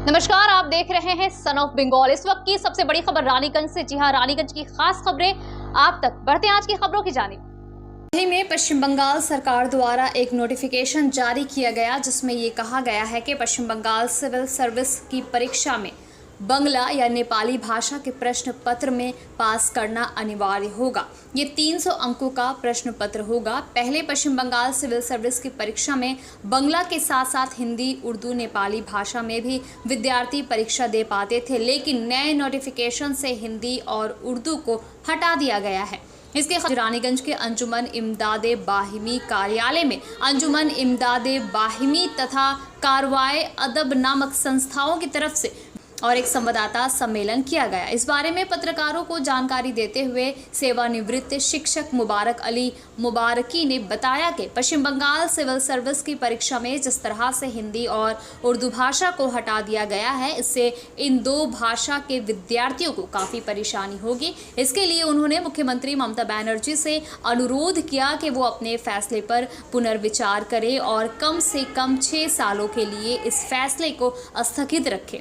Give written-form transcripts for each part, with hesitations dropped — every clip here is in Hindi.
नमस्कार, आप देख रहे हैं सन ऑफ बंगाल। इस वक्त की सबसे बड़ी खबर रानीगंज से। जी हां, रानीगंज की खास खबरें आप तक बढ़ते हैं आज की खबरों की जानिब। हाल ही में पश्चिम बंगाल सरकार द्वारा एक नोटिफिकेशन जारी किया गया जिसमें ये कहा गया है कि पश्चिम बंगाल सिविल सर्विस की परीक्षा में बंगला या नेपाली भाषा के प्रश्न पत्र में पास करना अनिवार्य होगा। ये 300 अंकों का प्रश्न पत्र होगा। पहले पश्चिम बंगाल सिविल सर्विस की परीक्षा में बंगला के साथ साथ हिंदी, उर्दू, नेपाली भाषा में भी विद्यार्थी परीक्षा दे पाते थे, लेकिन नए नोटिफिकेशन से हिंदी और उर्दू को हटा दिया गया है। इसके रानीगंज के अंजुमन इमदादे बाहिमी कार्यालय में अंजुमन इमदादे बाहिमी तथा कारवाए अदब नामक संस्थाओं की तरफ से और एक संवाददाता सम्मेलन किया गया। इस बारे में पत्रकारों को जानकारी देते हुए सेवानिवृत्त शिक्षक मुबारक अली मुबारकी ने बताया कि पश्चिम बंगाल सिविल सर्विस की परीक्षा में जिस तरह से हिंदी और उर्दू भाषा को हटा दिया गया है, इससे इन दो भाषा के विद्यार्थियों को काफ़ी परेशानी होगी। इसके लिए उन्होंने मुख्यमंत्री ममता बनर्जी से अनुरोध किया कि वो अपने फैसले पर पुनर्विचार करें और कम से कम 6 सालों के लिए इस फैसले को स्थगित रखें।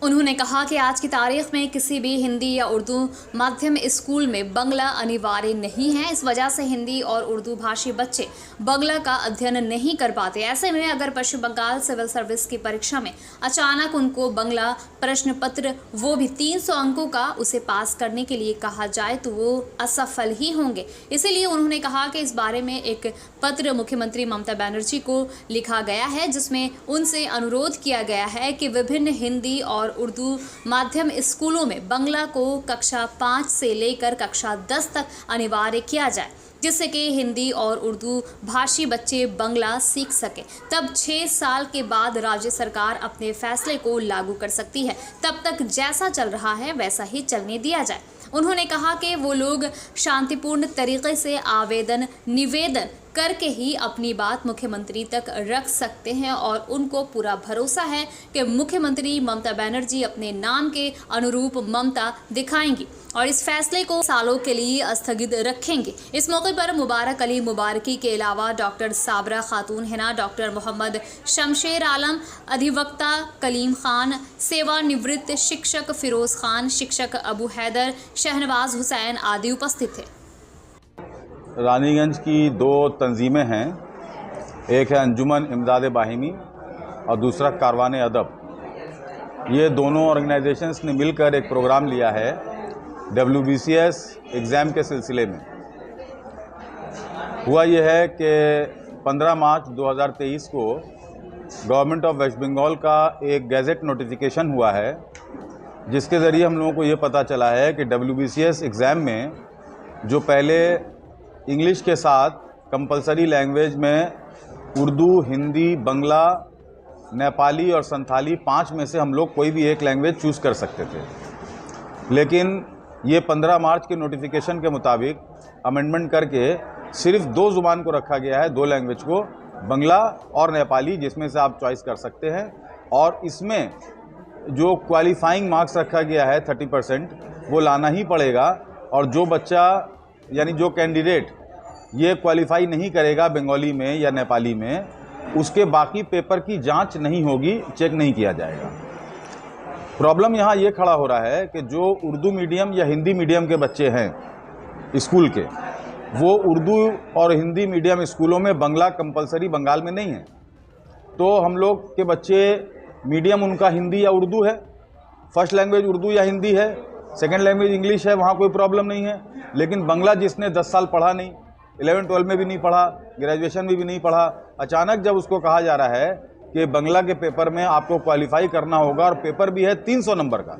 उन्होंने कहा कि आज की तारीख में किसी भी हिंदी या उर्दू माध्यम स्कूल में बंगला अनिवार्य नहीं है। इस वजह से हिंदी और उर्दू भाषी बच्चे बंगला का अध्ययन नहीं कर पाते। ऐसे में अगर पश्चिम बंगाल सिविल सर्विस की परीक्षा में अचानक उनको बंगला प्रश्न पत्र, वो भी 300 अंकों का, उसे पास करने के लिए कहा जाए तो वो असफल ही होंगे। इसीलिए उन्होंने कहा कि इस बारे में एक पत्र मुख्यमंत्री ममता बनर्जी को लिखा गया है जिसमें उनसे अनुरोध किया गया है कि विभिन्न हिंदी और उर्दू माध्यम स्कूलों में बंगला को कक्षा 5 से लेकर कक्षा 10 तक अनिवार्य किया जाए, जिससे कि हिंदी और उर्दू भाषी बच्चे बंगला सीख सके। तब 6 साल के बाद राज्य सरकार अपने फैसले को लागू कर सकती है। तब तक जैसा चल रहा है वैसा ही चलने दिया जाए। उन्होंने कहा कि वो लोग शांतिपूर्ण तरीके से आवेदन निवेदन करके ही अपनी बात मुख्यमंत्री तक रख सकते हैं और उनको पूरा भरोसा है कि मुख्यमंत्री ममता बनर्जी अपने नाम के अनुरूप ममता दिखाएंगी और इस फैसले को सालों के लिए स्थगित रखेंगे। इस मौके पर मुबारक अली मुबारकी के अलावा डॉक्टर साबरा खातून हिना, डॉक्टर मोहम्मद शमशेर आलम, अधिवक्ता कलीम खान, सेवानिवृत्त शिक्षक फिरोज खान, शिक्षक अबू हैदर, शहनवाज हुसैन आदि उपस्थित थे। रानीगंज की 2 तंजीमें हैं, एक है अंजुमन इमदादे बाहिमी और दूसरा कारवाने अदब। ये दोनों ऑर्गेनाइजेशंस ने मिलकर एक प्रोग्राम लिया है WBCS एग्ज़ाम के सिलसिले में। हुआ यह है कि 15 मार्च 2023 को गवर्नमेंट ऑफ वेस्ट बंगाल का एक गैजेट नोटिफिकेशन हुआ है, जिसके ज़रिए हम लोगों को ये पता चला है कि WBCS एग्ज़ाम में जो पहले इंग्लिश के साथ कंपलसरी लैंग्वेज में उर्दू, हिंदी, बंगला, नेपाली और संथाली 5 में से हम लोग कोई भी एक लैंग्वेज चूज़ कर सकते थे, लेकिन ये 15 मार्च के नोटिफिकेशन के मुताबिक अमेंडमेंट करके सिर्फ 2 ज़ुबान को रखा गया है, 2 लैंग्वेज को, बंगला और नेपाली, जिसमें से आप चॉइस कर सकते हैं। और इसमें जो क्वालिफाइंग मार्क्स रखा गया है 30% वो लाना ही पड़ेगा। और जो बच्चा यानी जो कैंडिडेट ये क्वालिफाई नहीं करेगा बंगाली में या नेपाली में, उसके बाकी पेपर की जांच नहीं होगी, चेक नहीं किया जाएगा। प्रॉब्लम यहाँ ये खड़ा हो रहा है कि जो उर्दू मीडियम या हिंदी मीडियम के बच्चे हैं स्कूल के, वो उर्दू और हिंदी मीडियम स्कूलों में बंगला कंपलसरी बंगाल में नहीं है। तो हम लोग के बच्चे मीडियम उनका हिंदी या उर्दू है, फर्स्ट लैंग्वेज उर्दू या हिंदी है, सेकेंड लैंग्वेज इंग्लिश है, वहाँ कोई प्रॉब्लम नहीं है। लेकिन बंगला जिसने 10 साल पढ़ा नहीं, 11-12 में भी नहीं पढ़ा, ग्रेजुएशन में भी नहीं पढ़ा, अचानक जब उसको कहा जा रहा है कि बंगला के पेपर में आपको क्वालिफाई करना होगा और पेपर भी है 300 नंबर का,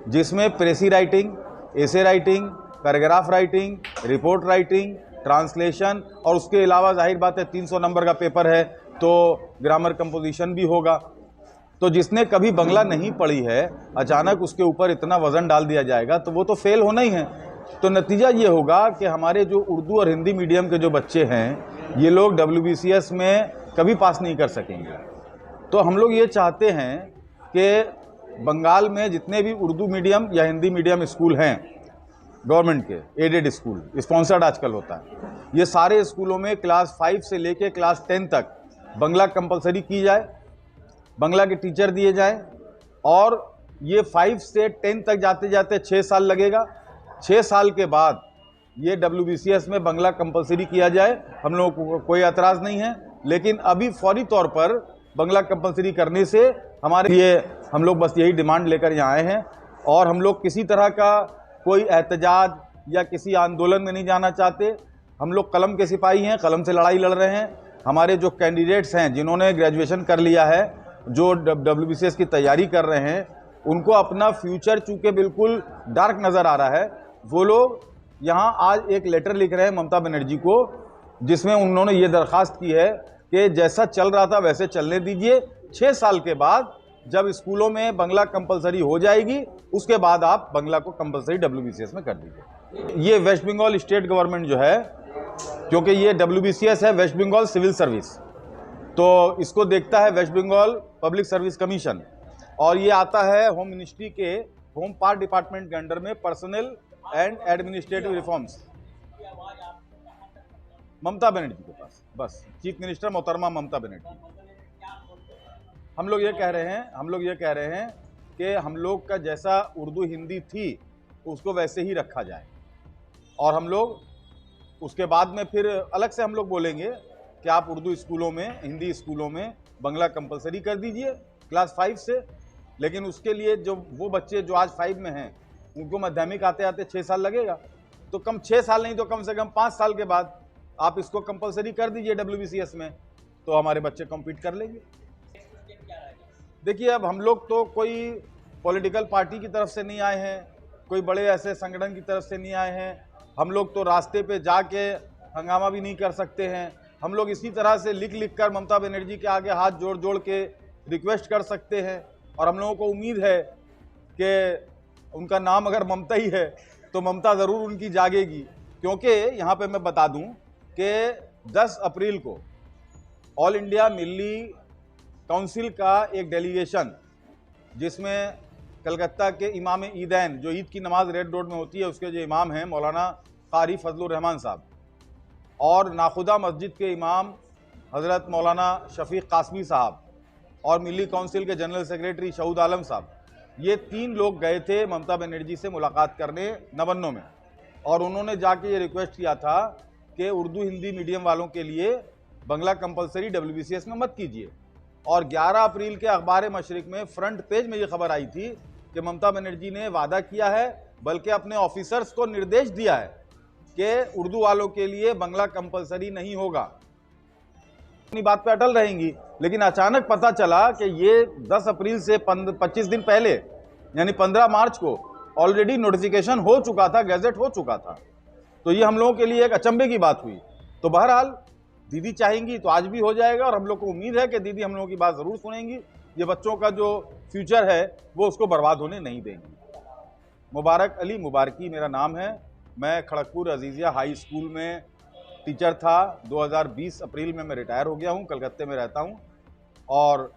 जिसमें प्रेसी writing, essay writing, paragraph writing, report writing, translation और उसके अलावा जाहिर बात है 300 नंबर का पेपर है तो ग्रामर कंपोजिशन भी होगा। तो जिसने कभी बंगला नहीं पढ़ी है, अचानक उसके ऊपर इतना वज़न डाल दिया जाएगा तो वो तो फेल होना ही है। तो नतीजा ये होगा कि हमारे जो उर्दू और हिंदी मीडियम के जो बच्चे हैं, ये लोग WBCS में कभी पास नहीं कर सकेंगे। तो हम लोग ये चाहते हैं कि बंगाल में जितने भी उर्दू मीडियम या हिंदी मीडियम स्कूल हैं, गवर्नमेंट के एडेड स्कूल, स्पॉन्सर्ड आजकल होता है, ये सारे स्कूलों में क्लास 5 से लेके क्लास 10 तक बंगला कंपलसरी की जाए, बंगला के टीचर दिए जाएं और ये 5 से 10 तक जाते जाते 6 साल लगेगा। 6 साल के बाद ये WBCS में बांग्ला कंपलसरी किया जाए, हम लोगों को कोई एतराज़ नहीं है। लेकिन अभी फौरी तौर पर बांग्ला कंपलसरी करने से हमारे लिए, हम लोग बस यही डिमांड लेकर यहाँ आए हैं और हम लोग किसी तरह का कोई एहतजाज या किसी आंदोलन में नहीं जाना चाहते। हम लोग कलम के सिपाही हैं, कलम से लड़ाई लड़ रहे हैं। हमारे जो कैंडिडेट्स हैं जिन्होंने ग्रेजुएशन कर लिया है, जो WBCS की तैयारी कर रहे हैं, उनको अपना फ्यूचर चूँकि बिल्कुल डार्क नज़र आ रहा है, वो लोग यहाँ आज एक लेटर लिख रहे हैं ममता बनर्जी को, जिसमें उन्होंने ये दरख्वास्त की है कि जैसा चल रहा था वैसे चलने दीजिए। 6 साल के बाद जब स्कूलों में बांग्ला कंपलसरी हो जाएगी, उसके बाद आप बांग्ला को कंपलसरी WBCS में कर दीजिए। ये वेस्ट बंगाल स्टेट गवर्नमेंट जो है, क्योंकि ये WBCS है वेस्ट बंगाल सिविल सर्विस, तो इसको देखता है West Bengal public service commission, और ये आता है होम मिनिस्ट्री के होम पार्ट डिपार्टमेंट के अंडर में, personal and administrative reforms, Mamata Banerjee के पास। बस चीफ मिनिस्टर मोहतरमा ममता बनर्जी। हम लोग ये कह रहे हैं कि हम लोग का जैसा उर्दू हिंदी थी उसको वैसे ही रखा जाए, और हम लोग उसके बाद में फिर अलग से हम लोग बोलेंगे कि आप उर्दू स्कूलों में, हिंदी स्कूलों में बांग्ला कंपलसरी कर दीजिए क्लास 5 से। लेकिन उसके लिए जो वो बच्चे जो आज 5 में हैं, उनको माध्यमिक आते आते 6 साल लगेगा, तो कम 6 साल नहीं तो कम से कम 5 साल के बाद आप इसको कंपलसरी कर दीजिए WBCS में, तो हमारे बच्चे कम्पीट कर लेंगे। देखिए, अब हम लोग तो कोई पॉलिटिकल पार्टी की तरफ से नहीं आए हैं, कोई बड़े ऐसे संगठन की तरफ से नहीं आए हैं। हम लोग तो रास्ते पे जाके हंगामा भी नहीं कर सकते हैं। हम लोग इसी तरह से लिख लिख कर ममता बनर्जी के आगे हाथ जोड़ जोड़ के रिक्वेस्ट कर सकते हैं, और हम लोगों को उम्मीद है कि उनका नाम अगर ममता ही है तो ममता ज़रूर उनकी जागेगी। क्योंकि यहाँ पे मैं बता दूँ कि 10 अप्रैल को ऑल इंडिया मिली काउंसिल का एक डेलीगेशन, जिसमें कलकत्ता के इमाम ईदैन, जो ईद की नमाज रेड रोड में होती है, उसके जो इमाम हैं मौलाना कारी फजलुर रहमान साहब, और नाखुदा मस्जिद के इमाम हज़रत मौलाना शफीक कासमी साहब, और मिली काउंसिल के जनरल सेक्रेटरी शहूद आलम साहब, ये 3 लोग गए थे ममता बनर्जी से मुलाकात करने नवन्नों में, और उन्होंने जाके ये रिक्वेस्ट किया था कि उर्दू हिंदी मीडियम वालों के लिए बांग्ला कंपलसरी WBCS में मत कीजिए। और 11 अप्रैल के अखबार मशरिक में फ्रंट पेज में ये खबर आई थी कि ममता बनर्जी ने वादा किया है, बल्कि अपने ऑफिसर्स को निर्देश दिया है कि उर्दू वालों के लिए बांग्ला कंपलसरी नहीं होगा। अपनी बात पे अटल रहेंगी। लेकिन अचानक पता चला कि ये 10 अप्रैल से 25 दिन पहले, यानी 15 मार्च को ऑलरेडी नोटिफिकेशन हो चुका था, गैजेट हो चुका था। तो ये हम लोगों के लिए एक अचंभे की बात हुई। तो बहरहाल दीदी चाहेंगी तो आज भी हो जाएगा, और हम लोग को उम्मीद है कि दीदी हम लोगों की बात ज़रूर सुनेंगी। ये बच्चों का जो फ्यूचर है वो उसको बर्बाद होने नहीं देंगी। मुबारक अली मुबारकी मेरा नाम है। मैं खड़गपुर अजीज़िया हाई स्कूल में टीचर था। 2020 अप्रैल में मैं रिटायर हो गया हूँ, कलकत्ते में रहता हूँ। और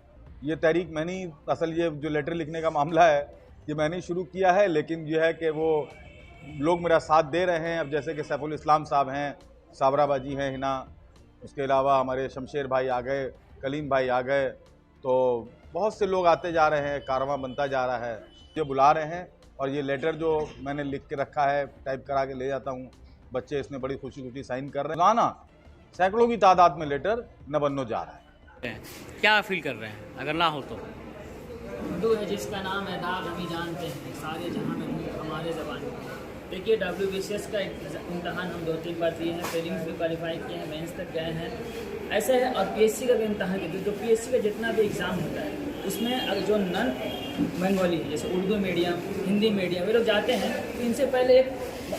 ये तहरीक मैंने ही, असल ये जो लेटर लिखने का मामला है ये मैंने शुरू किया है, लेकिन यह है कि वो लोग मेरा साथ दे रहे हैं। अब जैसे कि सैफुल इस्लाम साहब हैं, साबरा बाजी हैं हिना, उसके अलावा हमारे शमशेर भाई आ गए, कलीम भाई आ गए, तो बहुत से लोग आते जा रहे हैं, कारवां बनता जा रहा है। ये बुला रहे हैं, और ये लेटर जो मैंने लिख के रखा है, टाइप करा के ले जाता हूँ, बच्चे इसमें बड़ी खुशी खुशी साइन कर रहे हैं। रोज़ाना सैकड़ों की तादाद में लेटर नवन्नो जा रहा है। क्या फील कर रहे हैं अगर ना हो तो? उर्दू है जिसका नाम है दाग, हम ही जानते हैं सारे जहां में हमारे ज़बान में। देखिए, WBCS का इम्तहान हम 2-3 बार दिए हैं, प्रीलिम्स भी क्वालिफाई किए हैं, मेंस तक गए हैं, ऐसे है। और PSC का भी इम्तहान दिए। जो PSC का जितना भी एग्ज़ाम होता है उसमें अगर जो नॉन बंगाली है, जैसे उर्दू मीडियम, हिंदी मीडियम, वे लोग जाते हैं तो इनसे पहले एक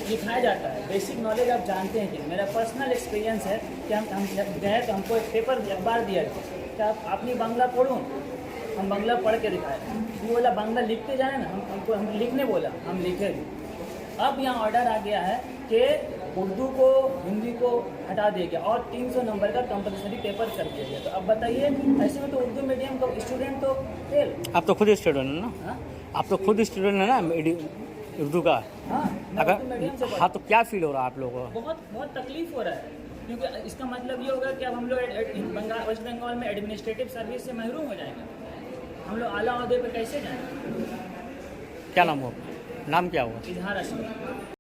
लिखाया जाता है, बेसिक नॉलेज आप जानते हैं कि मेरा पर्सनल एक्सपीरियंस है कि हम गए तो हमको एक पेपर अखबार दिया कि आपने बांग्ला पढ़ूँ, हम बांग्ला पढ़ के दिखाए। वो बोला बांग्ला लिखते जाए ना, हम लिखने बोला, हम लिखे भी। अब यहाँ ऑर्डर आ गया है कि उर्दू को, हिंदी को हटा दिया गया और 300 नंबर का कंपलसरी पेपर कर दिया गया। तो अब बताइए, ऐसे में तो उर्दू मीडियम का स्टूडेंट तो फेल। आप तो खुद स्टूडेंट है ना? हाँ? आप तो खुद स्टूडेंट है ना उर्दू का? हाँ, अगर हाँ, तो क्या फील हो रहा है आप लोगों को? बहुत तकलीफ हो रहा है, क्योंकि इसका मतलब ये होगा कि अब हम लोग वेस्ट बंगाल में एडमिनिस्ट्रेटिव सर्विस से महरूम हो जाएंगे। हम लोग आला अहदे पे कैसे जाएँ? क्या नाम हुआ? नाम क्या हुआ? इजहार अशरफ।